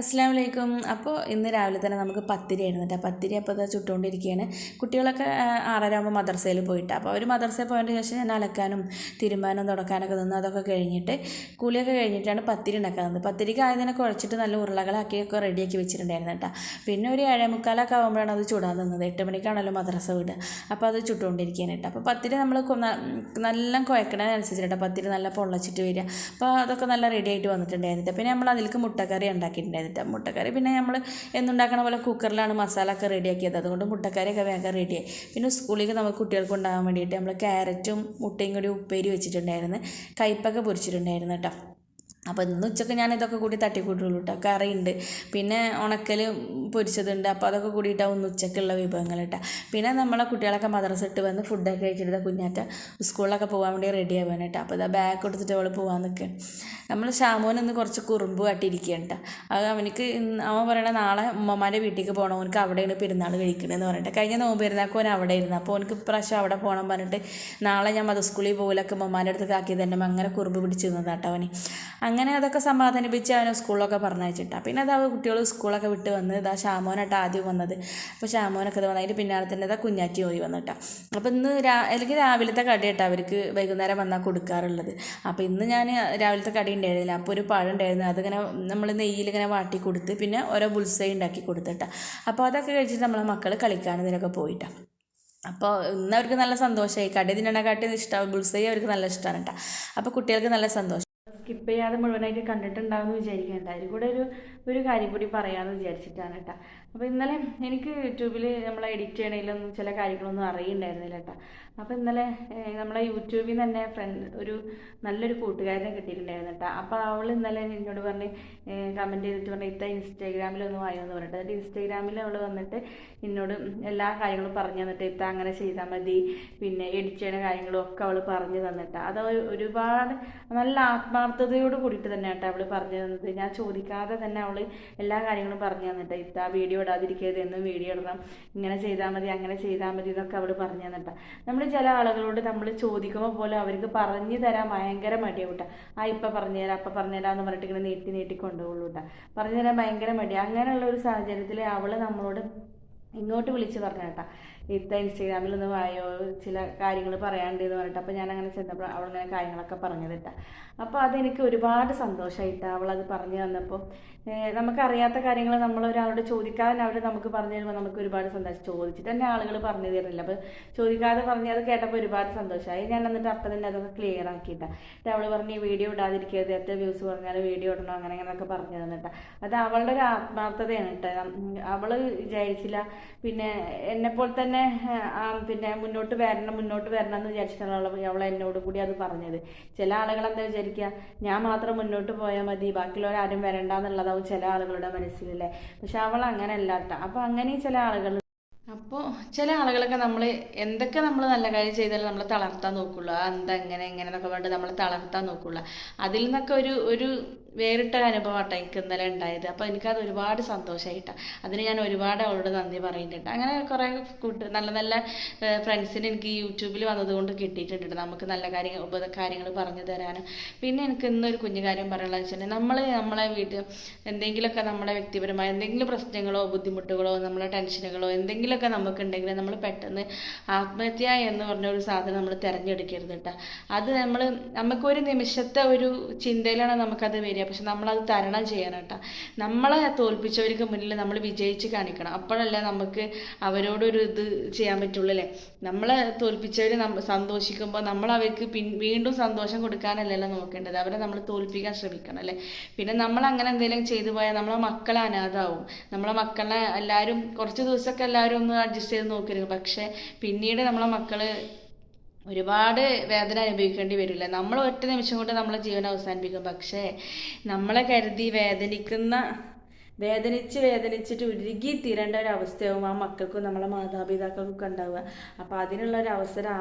അസ്സലാമു അലൈക്കും. അപ്പോൾ ഇന്ന് രാവിലെ തന്നെ നമുക്ക് പത്തിരി ആയിരുന്നു കേട്ടോ. പത്തിരി അപ്പോൾ അത് ചുട്ടുകൊണ്ടിരിക്കുകയാണ്. കുട്ടികളൊക്കെ 6:30 ആകുമ്പോൾ മദ്രസയിൽ പോയിട്ട്, അപ്പോൾ അവർ മദ്രസയിൽ പോയതിന് ശേഷം ഞാൻ അലക്കാനും തിരുമ്പാനും തുടക്കാനൊക്കെ നിന്ന് അതൊക്കെ കഴിഞ്ഞിട്ട് കുളിയൊക്കെ കഴിഞ്ഞിട്ടാണ് പത്തിരി ഉണ്ടാക്കുന്നത്. പത്തിരിക്ക് ആദ്യം തന്നെ കുഴച്ചിട്ട് നല്ല ഉരുളകളാക്കിയൊക്കെ റെഡിയാക്കി വെച്ചിട്ടുണ്ടായിരുന്നു കേട്ടോ. പിന്നെ ഒരു 7:45 ആകുമ്പോഴാണ് അത് ചുടാൻ നിന്നത്. 8 മണിക്കാണല്ലോ മദ്രസ വിടുക. അപ്പോൾ അത് ചുട്ടുകൊണ്ടിരിക്കുകയാണ് കേട്ടോ. അപ്പോൾ പത്തിരി നമ്മൾ നല്ല കുഴക്കണതിനനുസരിച്ചിട്ട് പത്തിരി നല്ല പൊള്ളച്ചിട്ട് വരിക. അപ്പോൾ അതൊക്കെ നല്ല റെഡി ആയിട്ട് വന്നിട്ടുണ്ടായിരുന്നു. പിന്നെ നമ്മൾ അതിലേക്ക് മുട്ടക്കറി ഉണ്ടാക്കിയിട്ടുണ്ടായിരുന്നു. മുട്ടക്കറി പിന്നെ നമ്മൾ എന്നുണ്ടാക്കണ പോലെ കുക്കറിലാണ് മസാല ഒക്കെ റെഡിയാക്കിയത്. അതുകൊണ്ട് മുട്ടക്കറിയൊക്കെ വേഗം റെഡിയായി. പിന്നെ സ്കൂളിലേക്ക് നമുക്ക് കുട്ടികൾക്ക് ഉണ്ടാകാൻ വേണ്ടിയിട്ട് നമ്മൾ ക്യാരറ്റും മുട്ടയും കൂടി ഉപ്പേരി വെച്ചിട്ടുണ്ടായിരുന്നു. കയ്പ്പൊക്കെ പൊരിച്ചിട്ടുണ്ടായിരുന്നു കേട്ടോ. അപ്പോൾ ഇന്ന് ഉച്ചക്ക് ഞാൻ ഇതൊക്കെ കൂടി തട്ടിക്കൂട്ടുള്ളൂ കേട്ടോ. കറിയുണ്ട്, പിന്നെ ഉണക്കൽ പൊരിച്ചതുണ്ട്. അപ്പോൾ അതൊക്കെ കൂടിയിട്ടാണ് ഒന്ന് ഉച്ചക്കുള്ള വിഭവങ്ങൾ കേട്ടോ. പിന്നെ നമ്മളെ കുട്ടികളൊക്കെ മദ്രസ ഇട്ട് വന്ന് ഫുഡൊക്കെ കഴിച്ചിട്ട് കുഞ്ഞാറ്റ സ്കൂളിലൊക്കെ പോകാൻ വേണ്ടി റെഡി ആവാൻ കേട്ടോ. അപ്പോൾ ഇതാ ബാഗ് കൊടുത്തിട്ട് അവൾ പോകാൻ നിൽക്കുക. നമ്മൾ ഷാമോൻ ഇന്ന് കുറച്ച് കുറുമ്പ് കാട്ടിയിരിക്കുകയാണ് കേട്ടോ. അത് അവൻ പറയണ നാളെ ഉമ്മമാരുടെ വീട്ടിലേക്ക് പോകണം, അവനക്ക് അവിടെയാണ് പെരുന്നാൾ കഴിക്കണമെന്ന് പറഞ്ഞിട്ട്. കഴിഞ്ഞ നോമ്പ് പെരുന്നാൾക്ക് അവൻ അവിടെ ഇരുന്നു. അപ്പോൾ അവനക്ക് ഇപ്രാവശ്യം അവിടെ പോകണം പറഞ്ഞിട്ട് നാളെ ഞാൻ സ്കൂളിൽ പോകലൊക്കെ ഉമ്മമാരുടെ അടുത്ത് ആക്കിയത് തന്നെ അങ്ങനെ കുറുമ്പ് പിടിച്ച് നിന്നതാട്ടോ അവന്. അങ്ങനെ അതൊക്കെ സമാധാനിപ്പിച്ച് അവനെ സ്കൂളിലൊക്കെ പറഞ്ഞയച്ചിട്ടാണ്. പിന്നെ അത് കുട്ടികൾ സ്കൂളൊക്കെ വിട്ട് വന്ന് ഇതാ ഷാമോനായിട്ട് ആദ്യം വന്നത്. അപ്പോൾ ഷാമോനൊക്കെ ഇത് വന്നതിന് പിന്നാലെ തന്നെ ഇതാ കുഞ്ഞാറ്റി ഓടി വന്നിട്ടാണ്. അപ്പോൾ ഇന്ന് അല്ലെങ്കിൽ രാവിലത്തെ കടിയായിട്ടാണ് അവർക്ക് വൈകുന്നേരം വന്നാൽ കൊടുക്കാറുള്ളത്. അപ്പോൾ ഇന്ന് ഞാൻ രാവിലത്തെ കടി ഉണ്ടായിരുന്നില്ല. അപ്പോൾ ഒരു പഴം ഉണ്ടായിരുന്നു, അതിങ്ങനെ നമ്മൾ നെയ്യിലിങ്ങനെ വാട്ടി കൊടുത്ത് പിന്നെ ഓരോ ബുൾസൈ ഉണ്ടാക്കി കൊടുത്തിട്ടാണ്. അപ്പോൾ അതൊക്കെ കഴിച്ചിട്ട് നമ്മളെ മക്കൾ കളിക്കാനും ഇതിനൊക്കെ പോയിട്ടാണ്. അപ്പോൾ ഇന്ന് അവർക്ക് നല്ല സന്തോഷമായി. കടി തിന്നണക്കാട്ടി ഇഷ്ടം ബുൾസൈ അവർക്ക് നല്ല ഇഷ്ടമാണ് കേട്ടോ. അപ്പോൾ കുട്ടികൾക്ക് നല്ല സന്തോഷം. സ്കിപ്പ് ചെയ്യാതെ മുഴുവനായിട്ട് കണ്ടിട്ടുണ്ടാവുമെന്ന് വിചാരിക്കേണ്ട. അതിൽ കൂടെ ഒരു കാര്യം കൂടി പറയാമെന്ന് വിചാരിച്ചിട്ടാണ് കേട്ടോ. അപ്പോൾ ഇന്നലെ എനിക്ക് യൂട്യൂബിൽ നമ്മൾ എഡിറ്റ് ചെയ്യണതിലൊന്നും ചില കാര്യങ്ങളൊന്നും അറിയുന്നുണ്ടായിരുന്നില്ല കേട്ടോ. അപ്പോൾ ഇന്നലെ നമ്മളെ യൂട്യൂബിൽ തന്നെ നല്ലൊരു കൂട്ടുകാരനെ കിട്ടിയിട്ടുണ്ടായിരുന്നു കേട്ടോ. അപ്പോൾ അവൾ ഇന്നലെ എന്നോട് പറഞ്ഞ് കമൻറ്റ് ചെയ്തിട്ട് പറഞ്ഞ് ഇത്ത ഇൻസ്റ്റാഗ്രാമിലൊന്ന് വായോന്ന് പറഞ്ഞിട്ട്, എന്നിട്ട് ഇൻസ്റ്റാഗ്രാമിൽ അവൾ വന്നിട്ട് എന്നോട് എല്ലാ കാര്യങ്ങളും പറഞ്ഞു തന്നിട്ട് ഇത്ത അങ്ങനെ ചെയ്താൽ മതി, പിന്നെ എഡിറ്റ് ചെയ്യണ കാര്യങ്ങളും ഒക്കെ അവൾ പറഞ്ഞു തന്നിട്ടാണ്. അത് ഒരുപാട് നല്ല ആത്മാർത്ഥതയോട് കൂടിയിട്ട് തന്നെ കേട്ടോ അവൾ പറഞ്ഞു തന്നത്. ഞാൻ ചോദിക്കാതെ തന്നെ അവൾ എല്ലാ കാര്യങ്ങളും പറഞ്ഞു തന്നിട്ട് ഇത്ത വീഡിയോ ഇടാതിരിക്കരുത്, എന്നും വീഡിയോ ഇടണം, ഇങ്ങനെ ചെയ്താൽ മതി അങ്ങനെ ചെയ്താൽ മതി എന്നൊക്കെ അവൾ പറഞ്ഞു തന്നിട്ടാണ്. നമ്മൾ ചില ആളുകളോട് നമ്മൾ ചോദിക്കുമ്പോൾ പോലും അവർക്ക് പറഞ്ഞു തരാൻ ഭയങ്കര മടിയാവും കേട്ടോ. ഇപ്പം പറഞ്ഞുതരാം അപ്പം പറഞ്ഞുതരാം എന്ന് പറഞ്ഞിട്ട് ഇങ്ങനെ നീട്ടി കൊണ്ടുപോകുള്ളൂ കേട്ടോ. പറഞ്ഞു തരാൻ ഭയങ്കര മടിയാണ്. അങ്ങനെയുള്ള ഒരു സാഹചര്യത്തിൽ അവൾ നമ്മളോട് ഇങ്ങോട്ട് വിളിച്ച് പറഞ്ഞു കേട്ടോ, ഇത്ത ഇൻസ്റ്റാഗ്രാമിൽ ഒന്ന് വായോ, ചില കാര്യങ്ങൾ പറയാണ്ട് എന്ന് പറഞ്ഞിട്ട്. അപ്പോൾ ഞാൻ അങ്ങനെ ചെന്നപ്പോൾ അവളിങ്ങനെ കാര്യങ്ങളൊക്കെ പറഞ്ഞു തട്ടാ. അപ്പോൾ അതെനിക്ക് ഒരുപാട് സന്തോഷമായിട്ടാണ് അവളത് പറഞ്ഞു തന്നപ്പോൾ. നമുക്കറിയാത്ത കാര്യങ്ങൾ നമ്മൾ ഒരാളോട് ചോദിക്കാതെ അവർ നമുക്ക് പറഞ്ഞു തരുമ്പോൾ നമുക്ക് ഒരുപാട് സന്തോഷം. ചോദിച്ചിട്ട് തന്നെ ആളുകൾ പറഞ്ഞു തരുന്നില്ല, അപ്പോൾ ചോദിക്കാതെ പറഞ്ഞ് അത് കേട്ടപ്പോൾ ഒരുപാട് സന്തോഷമായി. ഞാൻ എന്നിട്ട് അപ്പം തന്നെ അതൊക്കെ ക്ലിയർ ആക്കിയിട്ടാണ്. എന്നിട്ട് അവൾ പറഞ്ഞ് വീഡിയോ ഇടാതിരിക്കരുത്, എത്ര വ്യൂസ് പറഞ്ഞാൽ വീഡിയോ ഇടണം അങ്ങനെയൊക്കെ പറഞ്ഞു തന്നിട്ടാണ്. അത് അവളുടെ ഒരു ആത്മാർത്ഥതയാണ് കേട്ടോ. അവൾ വിചാരിച്ചില്ല പിന്നെ എന്നെപ്പോൾ തന്നെ പിന്നെ മുന്നോട്ട് വരണം എന്ന് വിചാരിച്ചിട്ടാണ് അവൾ എന്നോട് കൂടി അത് പറഞ്ഞത്. ചില ആളുകൾ എന്താ വിചാരിക്കുക, ഞാൻ മാത്രം മുന്നോട്ട് പോയാൽ മതി ബാക്കിയുള്ളവരാരും വരണ്ട എന്നുള്ളതാവും ചില ആളുകളുടെ മനസ്സിലല്ലേ. പക്ഷെ അവൾ അങ്ങനെ അല്ല കേട്ടോ. അപ്പോൾ അങ്ങനെ ചില ആളുകളൊക്കെ നമ്മൾ എന്തൊക്കെ നമ്മൾ നല്ല കാര്യം ചെയ്താലും നമ്മൾ തളർത്താൻ നോക്കുള്ളൂ. എന്താ എങ്ങനെ എന്നൊക്കെ പറഞ്ഞിട്ട് നമ്മൾ തളർത്താൻ നോക്കുള്ളൂ. അതിൽ നിന്നൊക്കെ ഒരു വേറിട്ട അനുഭവമാട്ടോ എനിക്ക് ഇന്നലെ ഉണ്ടായത്. അപ്പോൾ എനിക്കത് ഒരുപാട് സന്തോഷമായിട്ടാണ്. അതിന് ഞാൻ ഒരുപാട് അവളോട് നന്ദി പറയുന്നുണ്ട്. അങ്ങനെ കുറേ നല്ല ഫ്രണ്ട്സിന് എനിക്ക് യൂട്യൂബിൽ വന്നതുകൊണ്ട് കിട്ടിയിട്ടുണ്ട്, നമുക്ക് നല്ല കാര്യങ്ങൾ പറഞ്ഞു തരാനും. പിന്നെ എനിക്ക് ഇന്നൊരു കുഞ്ഞു കാര്യം പറയാനുള്ളത് വെച്ചിട്ടുണ്ടെങ്കിൽ നമ്മളെ വീട്ടിൽ എന്തെങ്കിലുമൊക്കെ നമ്മുടെ വ്യക്തിപരമായ എന്തെങ്കിലും പ്രശ്നങ്ങളോ ബുദ്ധിമുട്ടുകളോ നമ്മളെ ടെൻഷനുകളോ എന്തെങ്കിലുമൊക്കെ നമുക്കുണ്ടെങ്കിൽ നമ്മൾ പെട്ടെന്ന് ആത്മഹത്യ എന്ന് പറഞ്ഞ ഒരു സാധനം നമ്മൾ തിരഞ്ഞെടുക്കരുത് കേട്ടോ. അത് നമുക്കൊരു നിമിഷത്തെ ഒരു ചിന്തയിലാണ് നമുക്കത് വരിക. പക്ഷെ നമ്മളത് തരണം ചെയ്യണം കേട്ടോ. നമ്മളെ തോൽപ്പിച്ചവർക്ക് മുന്നിൽ നമ്മൾ വിജയിച്ച് കാണിക്കണം. അപ്പോഴല്ലേ നമുക്ക് അവരോടൊരു ഇത് ചെയ്യാൻ പറ്റുള്ളൂ അല്ലേ. നമ്മളെ തോൽപ്പിച്ചവർ സന്തോഷിക്കുമ്പോൾ നമ്മൾ അവർക്ക് വീണ്ടും സന്തോഷം കൊടുക്കാനല്ലല്ലോ നോക്കേണ്ടത്, അവരെ നമ്മൾ തോൽപ്പിക്കാൻ ശ്രമിക്കണം അല്ലേ. പിന്നെ നമ്മൾ അങ്ങനെ എന്തെങ്കിലും ചെയ്തു പോയാൽ നമ്മളെ മക്കളെ അനാഥമാവും. നമ്മളെ മക്കളെ എല്ലാവരും കുറച്ച് ദിവസമൊക്കെ എല്ലാവരും ഒന്ന് അഡ്ജസ്റ്റ് ചെയ്ത് നോക്കരുത്. പക്ഷേ പിന്നീട് നമ്മളെ മക്കൾ ഒരുപാട് വേദന അനുഭവിക്കേണ്ടി വരില്ല. നമ്മൾ ഒറ്റ നിമിഷം കൊണ്ട് നമ്മളെ ജീവൻ അവസാനിപ്പിക്കും. പക്ഷേ നമ്മളെ കരുതി വേദനിക്കുന്ന വേദനിച്ചിട്ട് ഉരുകി തീരേണ്ട ഒരു അവസ്ഥയാവും ആ മക്കൾക്കും നമ്മളെ മാതാപിതാക്കൾക്കൊക്കെ ഉണ്ടാവുക. അപ്പോൾ അതിനുള്ള ഒരു അവസരം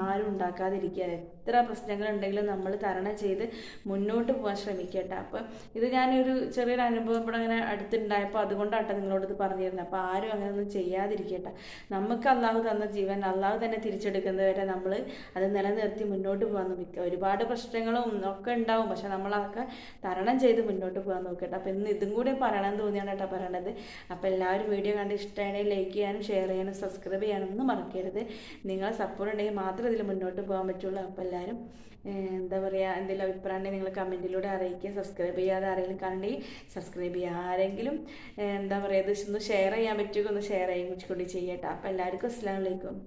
ആരും ഉണ്ടാക്കാതിരിക്കുക. എത്ര പ്രശ്നങ്ങളുണ്ടെങ്കിലും നമ്മൾ തരണം ചെയ്ത് മുന്നോട്ട് പോകാൻ ശ്രമിക്കട്ടെ. അപ്പോൾ ഇത് ഞാനൊരു ചെറിയൊരു അനുഭവം ഇവിടെ അങ്ങനെ അടുത്തുണ്ടായപ്പോൾ അതുകൊണ്ടാട്ടെ നിങ്ങളോട് ഇത് പറഞ്ഞിരുന്നത്. അപ്പോൾ ആരും അങ്ങനെ ഒന്നും ചെയ്യാതിരിക്കട്ടെ. നമുക്ക് അള്ളാഹു തന്ന ജീവൻ അള്ളാഹു തന്നെ തിരിച്ചെടുക്കുന്നത് വരെ നമ്മൾ അത് നിലനിർത്തി മുന്നോട്ട് പോകാൻ നോക്കുക. ഒരുപാട് പ്രശ്നങ്ങളും ഒക്കെ ഉണ്ടാവും, പക്ഷെ നമ്മളതൊക്കെ തരണം ചെയ്ത് മുന്നോട്ട് പോകാൻ നോക്കട്ടെ. അപ്പോൾ ഇന്ന് ഇതും കൂടി പറയണമെന്ന് തോന്നിയാണ് കേട്ടോ പറയണത്. അപ്പോൾ എല്ലാവരും വീഡിയോ കണ്ട് ഇഷ്ടമാണെങ്കിൽ ലൈക്ക് ചെയ്യാനും ഷെയർ ചെയ്യാനും സബ്സ്ക്രൈബ് ചെയ്യാനും ഒന്നും മറക്കരുത്. നിങ്ങളെ സപ്പോർട്ട് ഉണ്ടെങ്കിൽ മാത്രമേ ഇതിൽ മുന്നോട്ട് പോകാൻ പറ്റുള്ളൂ. അപ്പോൾ എല്ലാവരും എന്താ പറയുക, എന്തെങ്കിലും അഭിപ്രായം ഉണ്ടെങ്കിൽ നിങ്ങൾ കമൻറ്റിലൂടെ അറിയിക്കുക. സബ്സ്ക്രൈബ് ചെയ്യാതെ ആരെങ്കിലും കണ്ടെങ്കിൽ സബ്സ്ക്രൈബ് ചെയ്യുക. ആരെങ്കിലും എന്താ പറയുക, ഇത് ഒന്ന് ഷെയർ ചെയ്യാൻ പറ്റുമോ ഒന്ന് ഷെയർ ചെയ്യും കൂടി ചെയ്യട്ടെ. അപ്പോൾ എല്ലാവർക്കും അസ്സലാമു അലൈക്കും.